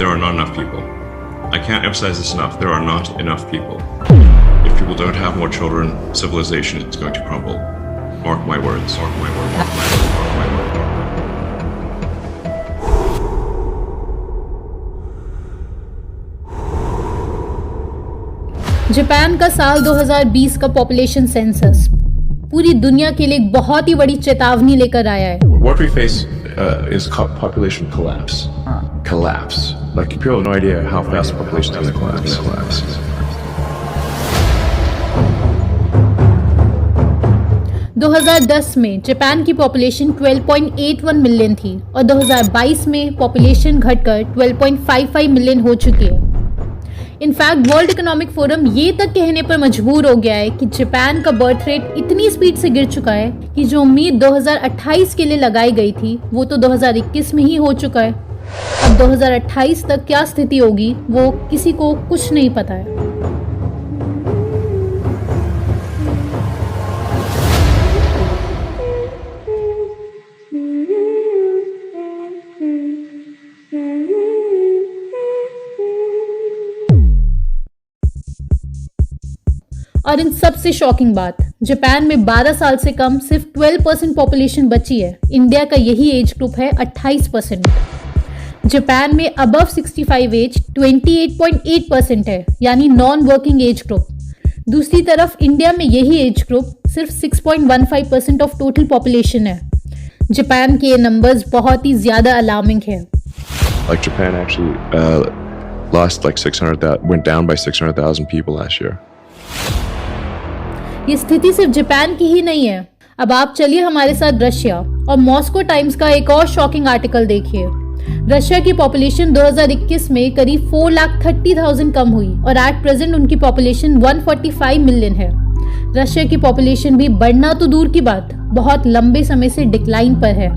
there are not enough people. I can't emphasize this enough. There are not enough people. If people don't have more children, civilization is going to crumble. Mark my words. Mark my word. Mark my word. Mark my word. Japan का साल 2020 का population census पूरी दुनिया के लिए एक बहुत ही बड़ी चेतावनी लेकर आया है। What we face is population collapse. Collapse. Like people have no idea how fast population is going to collapse. 2010 में जापान की पॉपुलेशन 12.81 मिलियन थी और 2022 में पॉपुलेशन घटकर 12.55 मिलियन हो चुकी है। इनफैक्ट वर्ल्ड इकोनॉमिक फोरम ये तक कहने पर मजबूर हो गया है कि जापान का बर्थ रेट इतनी स्पीड से गिर चुका है कि जो उम्मीद 2028 के लिए लगाई गई थी वो तो 2021 में ही हो चुका है। अब 2028 तक क्या स्थिति होगी वो किसी को कुछ नहीं पता है। और इन सबसे शॉकिंग बात, जापान में 12 साल से कम सिर्फ 12% पॉपुलेशन बची है। इंडिया का यही एज ग्रुप है 28%। जापान में अबव 65 एज 28.8% है, यानी नॉन वर्किंग एज ग्रुप। दूसरी तरफ इंडिया में यही एज ग्रुप सिर्फ 6.15% ऑफ टोटल पॉपुलेशन है। जापान के ये नंबर्स बहुत ही ज्यादा अलार्मिंग है। Like Japan actually went down by 600,000 people last year. ये स्थिति सिर्फ जापान की ही नहीं है। अब आप चलिए हमारे साथ रशिया और मॉस्को टाइम्स का एक और शॉकिंग आर्टिकल देखिए। रशिया की पॉपुलेशन 2021 में करीब 4,30,000 कम हुई और एट प्रेजेंट उनकी पॉपुलेशन 145 मिलियन है। रशिया की पॉपुलेशन भी बढ़ना तो दूर की बात, बहुत लंबे समय से डिक्लाइन पर है।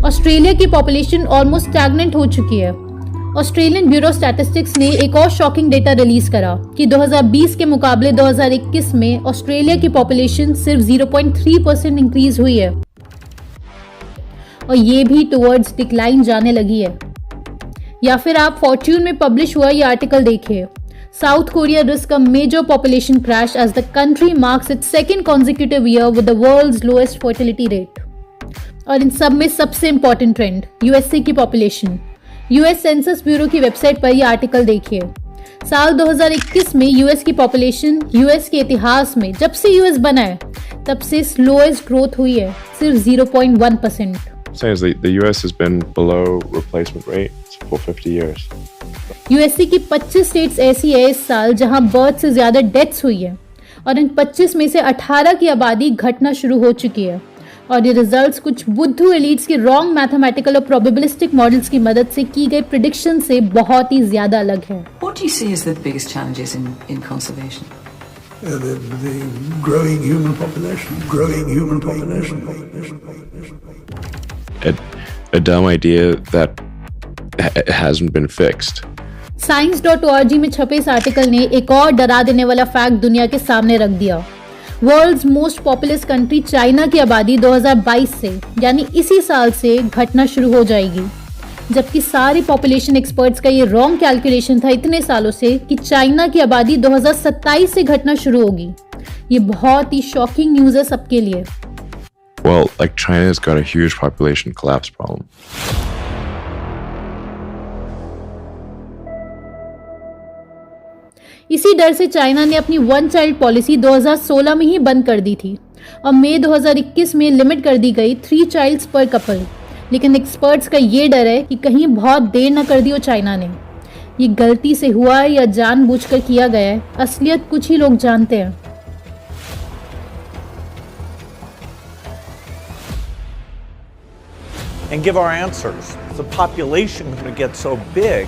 ऑस्ट्रेलिया की पॉपुलेशन ऑलमोस्ट स्टैग्नेंट हो चुकी है। ऑस्ट्रेलियन ब्यूरो स्टैटिस्टिक्स ने एक और शॉकिंग डेटा रिलीज करा कि 2020 के मुकाबले 2021 में ऑस्ट्रेलिया की पॉपुलेशन सिर्फ 0.3% इंक्रीज हुई है और ये भी टुवर्ड्स डिक्लाइन जाने लगी है। या फिर आप फॉर्च्यून में पब्लिश हुआ ये आर्टिकल देखिए। South Korea risk a major population crash as the country marks its second consecutive year with the world's lowest fertility rate. और इन सब में सबसे इंपॉर्टेंट ट्रेंड यूएसए की पॉपुलेशन। यूएस सेंसस ब्यूरो की वेबसाइट पर यह आर्टिकल देखिए। साल 2021 में यूएस की पॉपुलेशन यूएस के इतिहास में जब से यूएस बना है तब से स्लोएस्ट ग्रोथ हुई है, सिर्फ 0.1%। Says the US has been below replacement rate for 50 years. USA की 25 स्टेट्स ऐसी है इस साल जहां बर्थ से ज्यादा डेथ्स हुई है और इन 25 में से 18 की आबादी घटना शुरू हो चुकी है। और ये रिजल्ट्स कुछ बुद्धू एलीट्स के रॉन्ग मैथमेटिकल और प्रोबेबिलिस्टिक मॉडल्स की मदद से की गई प्रेडिक्शन से बहुत ही ज्यादा अलग है। What do you see as the biggest challenges in conservation? The growing human population. Growing human population. A dumb idea that hasn't been fixed. Science.org में छपे इस आर्टिकल ने एक और डरा देने वाला फैक्ट दुनिया के सामने रख दिया। World's most populous country China की आबादी 2022 से यानी इसी साल से घटना शुरू हो जाएगी, जबकि सारे पॉपुलेशन एक्सपर्ट्स का ये रॉन्ग कैलकुलेशन था इतने सालों से कि चाइना की आबादी 2027 से घटना शुरू होगी। ये बहुत ही शॉकिंग न्यूज़ है सबके लिए। Well, like China's got a huge population collapse problem. इसी डर से चाइना ने अपनी वन चाइल्ड पॉलिसी 2016 में ही बंद कर दी थी और मई 2021 में लिमिट कर दी गई 3 चाइल्ड्स पर कपल। लेकिन एक्सपर्ट्स का ये डर है कि कहीं बहुत देर न कर दी हो चाइना ने। ये गलती से हुआ है या जानबूझकर किया गया है, असलियत कुछ ही लोग जानते हैं। And give our answers. The population is going to get so big,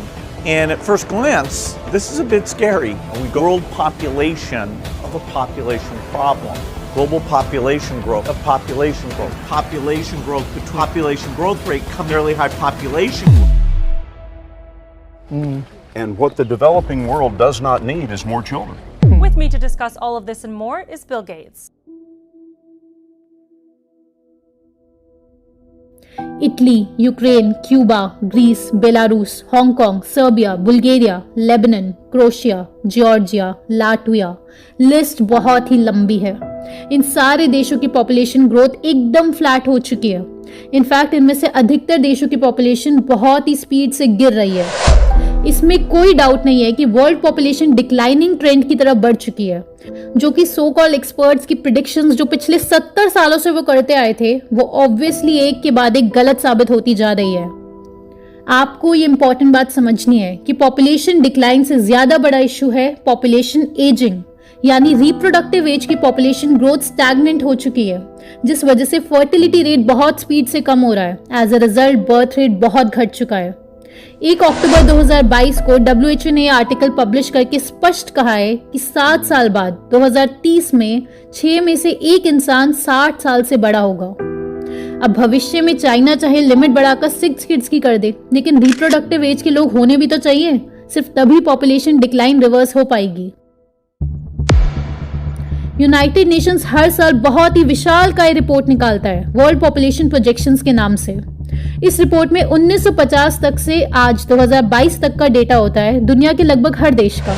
and at first glance, this is a bit scary. World population of a population problem. Global population growth, of population growth, between population growth rate, fairly high population. And what the developing world does not need is more children. With me to discuss all of this and more is Bill Gates. Italy, Ukraine, Cuba, Greece, Belarus, Hong Kong, Serbia, Bulgaria, Lebanon, Croatia, Georgia, Latvia, list बहुत ही लंबी है। इन सारे देशों की population growth एकदम flat हो चुकी है। इनफैक्ट इनमें से अधिकतर देशों की पॉपुलेशन बहुत ही स्पीड से गिर रही है। इसमें कोई डाउट नहीं है कि वर्ल्ड पॉपुलेशन डिक्लाइनिंग ट्रेंड की तरफ बढ़ चुकी है, जो कि सो कॉल्ड एक्सपर्ट्स की प्रिडिक्शंस जो पिछले 70 सालों से वो करते आए थे, वो ऑब्वियसली एक के बाद एक गलत साबित होती जा रही है। आपको ये इंपॉर्टेंट बात समझनी है कि पॉपुलेशन डिक्लाइन से ज्यादा बड़ा इशू है पॉपुलेशन एजिंग, यानी रिप्रोडक्टिव एज की पॉपुलेशन ग्रोथ स्टैग्नेंट हो चुकी है, जिस वजह से फर्टिलिटी रेट बहुत स्पीड से कम हो रहा है। As a result birth rate बहुत घट चुका है। 1 अक्टूबर 2022 को WHO ने आर्टिकल पब्लिश करके स्पष्ट कहा है कि 7 साल बाद 2030 में 6 में से 1 इंसान 60 साल से बड़ा होगा। अब भविष्य में चाइना चाहे लिमिट बढ़ाकर 6 किड्स की कर दे, लेकिन रिप्रोडक्टिव एज के लोग होने भी तो चाहिए। सिर्फ तभी पॉपुलेशन डिक्लाइन रिवर्स हो पाएगी। यूनाइटेड नेशंस हर साल बहुत ही विशालकाय रिपोर्ट निकालता है वर्ल्ड पॉपुलेशन प्रोजेक्शंस के नाम से। इस रिपोर्ट में 1950 तक से आज 2022 तक का डेटा होता है दुनिया के लगभग हर देश का,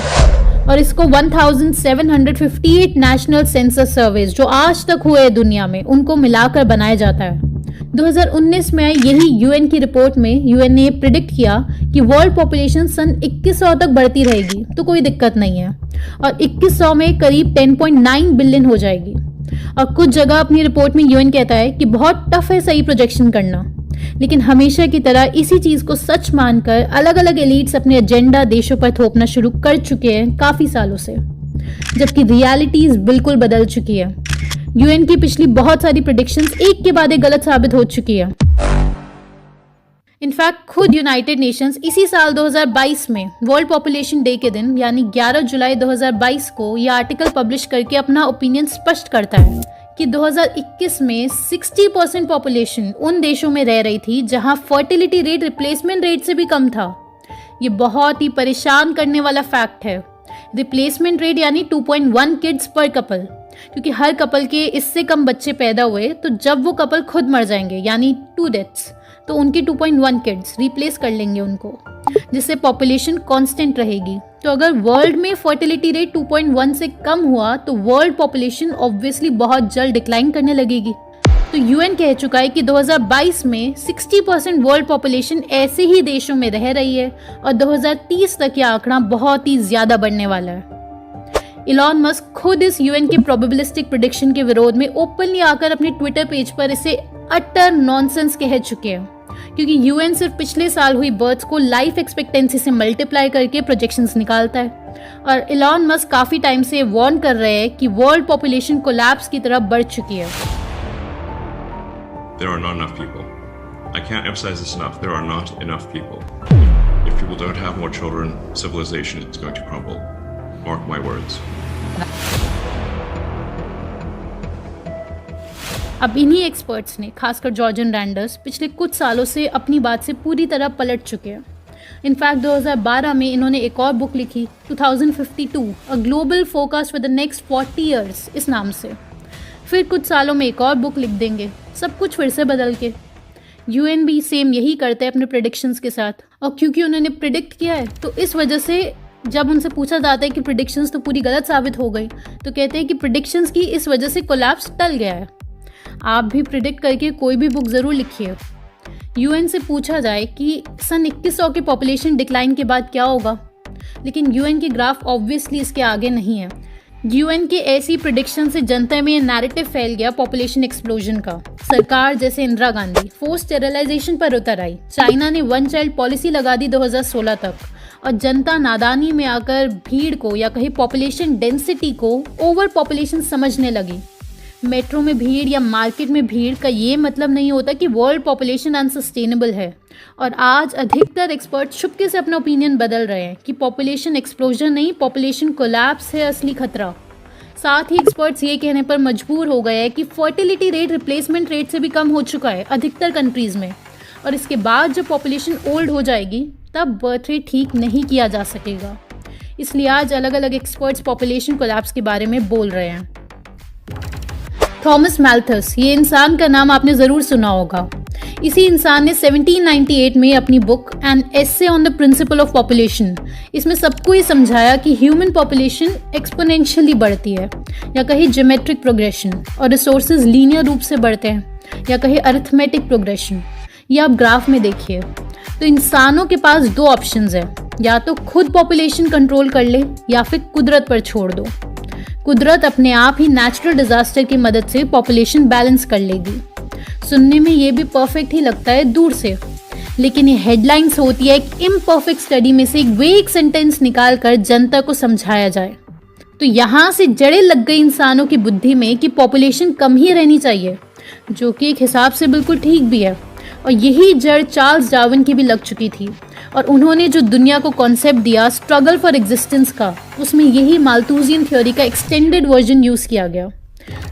और इसको 1758 नेशनल सेंसस सर्वेज जो आज तक हुए दुनिया में, उनको मिलाकर बनाया जाता है। 2019 में आई यही यूएन की रिपोर्ट में यूएन ने प्रिडिक्ट किया कि वर्ल्ड पॉपुलेशन सन 2100 तक बढ़ती रहेगी तो कोई दिक्कत नहीं है, और 2100 में करीब 10.9 बिलियन हो जाएगी। और कुछ जगह अपनी रिपोर्ट में यूएन कहता है कि बहुत टफ है सही प्रोजेक्शन करना, लेकिन हमेशा की तरह इसी चीज को सच मानकर अलग अलग एलीट्स अपने एजेंडा देशों पर थोपना शुरू कर चुके हैं काफी सालों से, जबकि रियलिटीज बिल्कुल बदल चुकी है। यूएन की पिछली बहुत सारी प्रेडिक्शंस एक के बाद एक गलत साबित हो चुकी है। इनफैक्ट खुद यूनाइटेड नेशंस इसी साल 2022 में वर्ल्ड पॉपुलेशन डे के दिन यानी 11 जुलाई 2022 को यह आर्टिकल पब्लिश करके अपना ओपिनियन स्पष्ट करता है कि 2021 में 60% पॉपुलेशन उन देशों में रह रही थी जहां फर्टिलिटी रेट रिप्लेसमेंट रेट से भी कम था। ये बहुत ही परेशान करने वाला फैक्ट है। रिप्लेसमेंट रेट यानी 2.1 किड्स पर कपल, क्योंकि हर कपल के इससे कम बच्चे पैदा हुए तो जब वो कपल खुद मर जाएंगे यानी 2 डेथ्स, तो उनके 2.1 किड्स रिप्लेस कर लेंगे उनको, जिससे पॉपुलेशन कांस्टेंट रहेगी। तो अगर वर्ल्ड में फर्टिलिटी रेट 2.1 से कम हुआ तो वर्ल्ड पॉपुलेशन ऑब्वियसली बहुत जल्द डिक्लाइन करने लगेगी। तो यूएन कह चुका है कि 2022 में 60% वर्ल्ड पॉपुलेशन ऐसे ही देशों में रह रही है और 2030 तक यह आंकड़ा बहुत ही ज्यादा बढ़ने वाला है। इलॉन मस्क खुद इस यूएन के प्रोबेबिलिस्टिक प्रेडिक्शन के विरोध में ओपनली आकर अपने ट्विटर पेज पर इसे अटर नॉनसेंस कह चुके हैं, क्योंकि यूएन सिर्फ पिछले साल हुई बर्थ्स को लाइफ एक्सपेक्टेंसी से मल्टीप्लाई करके प्रोजेक्शंस निकालता है। और इलॉन मस्क काफी टाइम से वार्न कर रहे हैं कि वर्ल्ड पॉपुलेशन कोलैप्स की तरफ बढ़ चुकी है। There are not enough people. I can't emphasize this enough. There are not enough people. If people don't have more children, civilization is going to crumble. Mark my words. अब इन्हीं experts ने, खासकर जॉर्जन renders, पिछले कुछ सालों से अपनी बात से पूरी तरह पलट चुके हैं। इनफैक्ट 2012 में इन्होंने एक और बुक लिखी 2052 a global forecast for the next 40 years इस नाम से। फिर कुछ सालों में एक और बुक लिख देंगे, सब कुछ फिर से बदल के। यूएन भी सेम यही करते हैं अपने प्रेडिक्शंस के साथ, और क्योंकि उन्होंने प्रिडिक्ट किया है तो इस वजह से जब उनसे पूछा जाता है कि प्रेडिक्शंस तो पूरी गलत साबित हो गई, तो कहते हैं कि प्रेडिक्शंस की इस वजह से कोलैप्स टल गया है। आप भी प्रिडिक्ट करके कोई भी बुक ज़रूर लिखिए। यूएन से पूछा जाए कि सन 2100 के पॉपुलेशन डिक्लाइन के बाद क्या होगा, लेकिन यूएन के ग्राफ ऑब्वियसली इसके आगे नहीं है। यूएन के ऐसी प्रिडिक्शन से जनता में नैरेटिव फैल गया पॉपुलेशन एक्सप्लोजन का। सरकार जैसे इंदिरा गांधी फोर्स स्टेरिलाइजेशन पर उतर आई। चाइना ने 1 चाइल्ड पॉलिसी लगा दी 2016 तक, और जनता नादानी में आकर भीड़ को या कहीं पॉपुलेशन डेंसिटी को ओवर पॉपुलेशन समझने लगी। मेट्रो में भीड़ या मार्केट में भीड़ का ये मतलब नहीं होता कि वर्ल्ड पॉपुलेशन अनसस्टेनेबल है। और आज अधिकतर एक्सपर्ट चुपके से अपना ओपिनियन बदल रहे हैं कि पॉपुलेशन एक्सप्लोजन नहीं, पॉपुलेशन कोलैप्स है असली खतरा। साथ ही एक्सपर्ट्स ये कहने पर मजबूर हो गए हैं कि फर्टिलिटी रेट रिप्लेसमेंट रेट से भी कम हो चुका है अधिकतर कंट्रीज में, और इसके बाद जब पॉपुलेशन ओल्ड हो जाएगी तब बर्थ रेट ठीक नहीं किया जा सकेगा। इसलिए आज अलग अलग एक्सपर्ट्स पॉपुलेशन कोलैप्स के बारे में बोल रहे हैं। थॉमस मैल्थस, ये इंसान का नाम आपने ज़रूर सुना होगा। इसी इंसान ने 1798 में अपनी book an essay on the principle of population, इसमें सबको ये समझाया कि ह्यूमन पॉपुलेशन एक्सपोनेंशियली बढ़ती है, या कहीं ज्योमेट्रिक प्रोग्रेशन, और रिसोर्सेज लीनियर रूप से बढ़ते हैं, या कहीं अरिथमेटिक प्रोग्रेशन। ये आप ग्राफ में देखिए। तो इंसानों के पास दो ऑप्शंस है, या तो खुद पॉपुलेशन कंट्रोल कर ले या फिर कुदरत पर छोड़ दो। कुदरत अपने आप ही नेचुरल डिजास्टर की मदद से पॉपुलेशन बैलेंस कर लेगी। सुनने में ये भी परफेक्ट ही लगता है दूर से, लेकिन ये हेडलाइंस होती है एक इम्परफेक्ट स्टडी में से एक वेग सेंटेंस निकाल कर जनता को समझाया जाए। तो यहाँ से जड़ें लग गई इंसानों की बुद्धि में कि पॉपुलेशन कम ही रहनी चाहिए, जो कि एक हिसाब से बिल्कुल ठीक भी है। और यही जड़ चार्ल्स डार्विन की भी लग चुकी थी, और उन्होंने जो दुनिया को कॉन्सेप्ट दिया स्ट्रगल फॉर एग्जिस्टेंस का, उसमें यही माल्थुसियन थ्योरी का एक्सटेंडेड वर्जन यूज़ किया गया।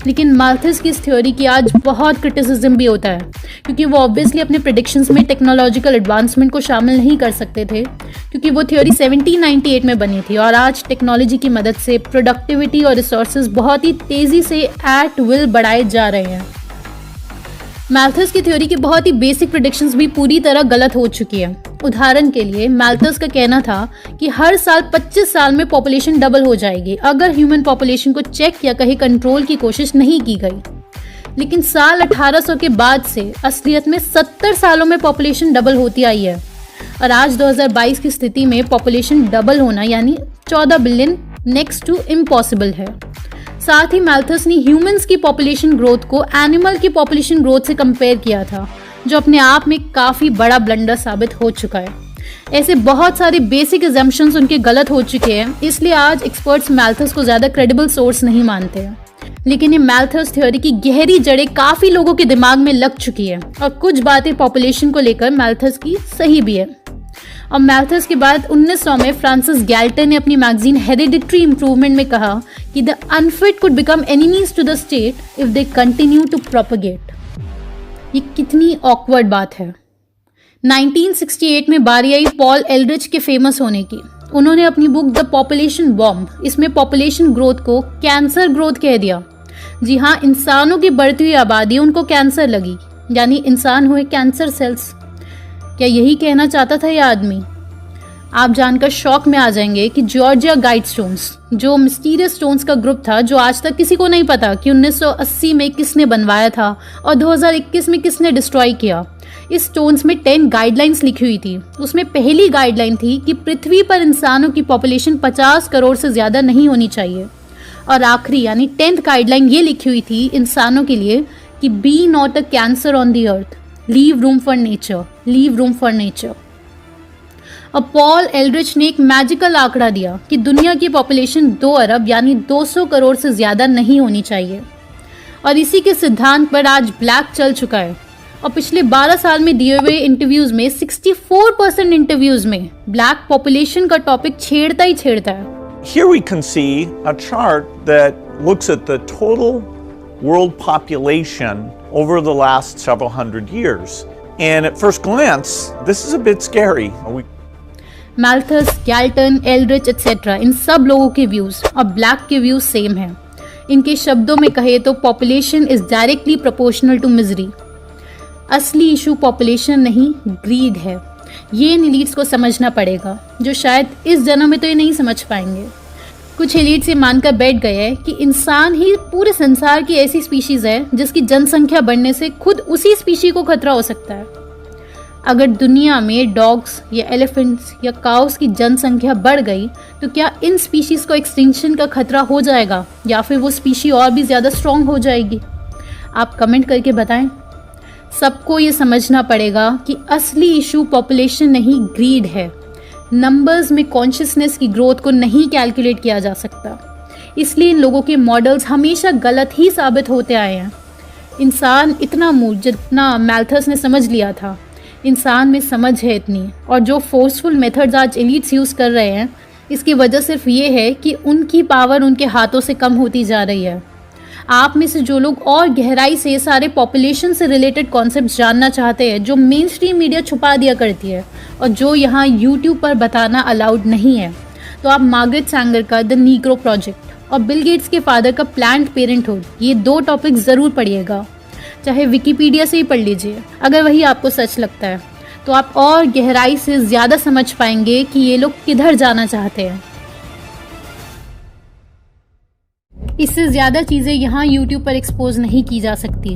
लेकिन माल्थस की इस थ्योरी की आज बहुत क्रिटिसिज्म भी होता है, क्योंकि वो ऑब्वियसली अपने प्रेडिक्शंस में टेक्नोलॉजिकल एडवांसमेंट को शामिल नहीं कर सकते थे, क्योंकि वो थ्योरी 1798 में बनी थी, और आज टेक्नोलॉजी की मदद से प्रोडक्टिविटी और रिसोर्सेज बहुत ही तेज़ी से एट विल बढ़ाए जा रहे हैं। माल्थस की थ्योरी की बहुत ही बेसिक प्रेडिक्शंस भी पूरी तरह गलत हो चुकी है। उदाहरण के लिए माल्थस का कहना था कि हर साल 25 साल में पॉपुलेशन डबल हो जाएगी अगर ह्यूमन पॉपुलेशन को चेक या कहीं कंट्रोल की कोशिश नहीं की गई। लेकिन साल 1800 के बाद से असलियत में 70 सालों में पॉपुलेशन डबल होती आई है, और आज 2022 की स्थिति में पॉपुलेशन डबल होना यानी 14 बिलियन नेक्स्ट टू इम्पॉसिबल है। साथ ही माल्थस ने ह्यूमंस की पॉपुलेशन ग्रोथ को एनिमल की पॉपुलेशन ग्रोथ से कंपेयर किया था, जो अपने आप में काफ़ी बड़ा ब्लंडर साबित हो चुका है। ऐसे बहुत सारे बेसिक अजम्पशंस उनके गलत हो चुके हैं, इसलिए आज एक्सपर्ट्स माल्थस को ज़्यादा क्रेडिबल सोर्स नहीं मानते हैं। लेकिन ये माल्थस थ्योरी की गहरी जड़ें काफ़ी लोगों के दिमाग में लग चुकी है, और कुछ बातें पॉपुलेशन को लेकर माल्थस की सही भी है। और माल्थस के बाद 1900 में फ्रांसिस गैल्टन ने अपनी मैगजीन हेरिडिटरी इम्प्रूवमेंट में कहा कि the unfit could become enemies to the state if they continue to propagate. ये कितनी ऑकवर्ड बात है। 1968 में बारी आई पॉल एल्ड्रिच के फेमस होने की। उन्होंने अपनी बुक द पॉपुलेशन बॉम्ब, इसमें पॉपुलेशन ग्रोथ को कैंसर ग्रोथ कह दिया। जी हाँ, इंसानों की बढ़ती हुई आबादी उनको कैंसर लगी, यानी इंसान हुए कैंसर सेल्स। क्या यही कहना चाहता था यह आदमी? आप जानकर शॉक में आ जाएंगे कि जॉर्जिया गाइडस्टोन्स, जो मिस्टीरियस स्टोन्स का ग्रुप था, जो आज तक किसी को नहीं पता कि 1980 में किसने बनवाया था और 2021 में किसने डिस्ट्रॉय किया। इस स्टोन्स में 10 गाइडलाइंस लिखी हुई थी। उसमें पहली गाइडलाइन थी कि पृथ्वी पर इंसानों की पॉपुलेशन 50 करोड़ से ज़्यादा नहीं होनी चाहिए, और आखिरी यानी 10th गाइडलाइन ये लिखी हुई थी इंसानों के लिए कि be not a cancer on the earth, leave room for nature, leave room for nature. अब पॉल एल्ड्रिच ने एक मैजिकल आंकड़ा दिया कि दुनिया की पॉपुलेशन 2 अरब यानी 200 करोड़ से ज़्यादा नहीं होनी चाहिए, और इसी के सिद्धांत पर आज ब्लैक चल चुका है। और पिछले 12 साल में दिए हुए इंटरव्यूज़ में 64% इंटरव्यूज़ में ब्लैक पॉपुलेशन का टॉपिक छेड़ता ही छेड़ता है। Here we can see a chart that looks at the total world population over the last several hundred years. And at first glance, this is a bit scary. Malthus, Galton, Aldrich etcetera, इन सब लोगों के views और black के views same हैं। इनके शब्दों में कहे तो population is directly proportional to misery. असली इशू पॉपुलेशन नहीं, ग्रीड है। ये इन एलीट्स को समझना पड़ेगा, जो शायद इस जन्म में तो ये नहीं समझ पाएंगे। कुछ एलीट्स ये मानकर बैठ गए हैं कि इंसान ही पूरे संसार की ऐसी स्पीशीज़ है जिसकी जनसंख्या बढ़ने से खुद उसी स्पीशी को खतरा हो सकता है। अगर दुनिया में डॉग्स या एलिफेंट्स या काउस की जनसंख्या बढ़ गई तो क्या इन स्पीशीज़ को एक्सटिंक्शन का खतरा हो जाएगा, या फिर वो स्पीशी और भी ज़्यादा स्ट्रॉन्ग हो जाएगी? आप कमेंट करके बताएं। सबको ये समझना पड़ेगा कि असली इशू पॉपुलेशन नहीं, ग्रीड है। नंबर्स में कॉन्शियसनेस की ग्रोथ को नहीं कैलकुलेट किया जा सकता, इसलिए इन लोगों के मॉडल्स हमेशा गलत ही साबित होते आए हैं। इंसान इतना मूर्ख जितना माल्थस ने समझ लिया था, इंसान में समझ है इतनी, और जो फोर्सफुल मेथड्स आज एलीट्स यूज़ कर रहे हैं, इसकी वजह सिर्फ ये है कि उनकी पावर उनके हाथों से कम होती जा रही है। आप में से जो लोग और गहराई से सारे पॉपुलेशन से रिलेटेड कॉन्सेप्ट्स जानना चाहते हैं, जो मेन स्ट्रीम मीडिया छुपा दिया करती है और जो यहाँ यूट्यूब पर बताना अलाउड नहीं है, तो आप मार्गरेट सैंगर का द नीग्रो प्रोजेक्ट और बिल गेट्स के फादर का प्लान्ड पेरेंटहुड, ये 2 टॉपिक ज़रूर पढ़िएगा। चाहे विकिपीडिया से ही पढ़ लीजिए। अगर वही आपको सच लगता है तो आप और गहराई से ज़्यादा समझ पाएंगे कि ये लोग किधर जाना चाहते हैं। इससे ज़्यादा चीज़ें यहाँ YouTube पर एक्सपोज नहीं की जा सकती।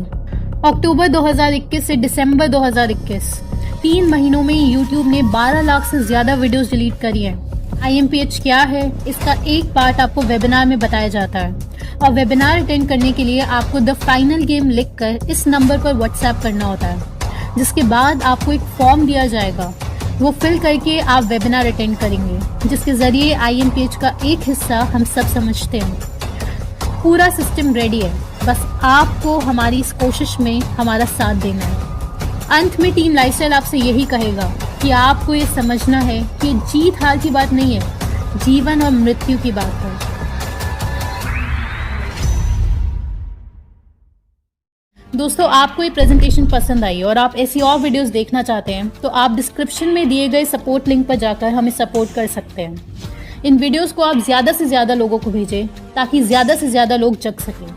अक्टूबर 2021 से दिसंबर 2021 3 महीनों में YouTube ने 12 लाख से ज़्यादा वीडियोस डिलीट करी हैं। IMPH क्या है, इसका एक पार्ट आपको वेबिनार में बताया जाता है और वेबिनार अटेंड करने के लिए आपको द फाइनल गेम लिखकर इस नंबर पर व्हाट्सएप करना होता है, जिसके बाद आपको एक फॉर्म दिया जाएगा। वो फिल करके आप वेबिनार अटेंड करेंगे, जिसके ज़रिए IMPH का एक हिस्सा हम सब समझते हैं। पूरा सिस्टम रेडी है, बस आपको हमारी इस कोशिश में हमारा साथ देना है। अंत में टीम लाइफस्टाइल आपसे यही कहेगा कि आपको ये समझना है कि जीत हार की बात नहीं है, जीवन और मृत्यु की बात है। दोस्तों, आपको ये प्रेजेंटेशन पसंद आई और आप ऐसी और वीडियोस देखना चाहते हैं तो आप डिस्क्रिप्शन में दिए गए सपोर्ट लिंक पर जाकर हमें सपोर्ट कर सकते हैं। इन वीडियोस को आप ज़्यादा से ज़्यादा लोगों को भेजें ताकि ज़्यादा से ज़्यादा लोग जग सकें।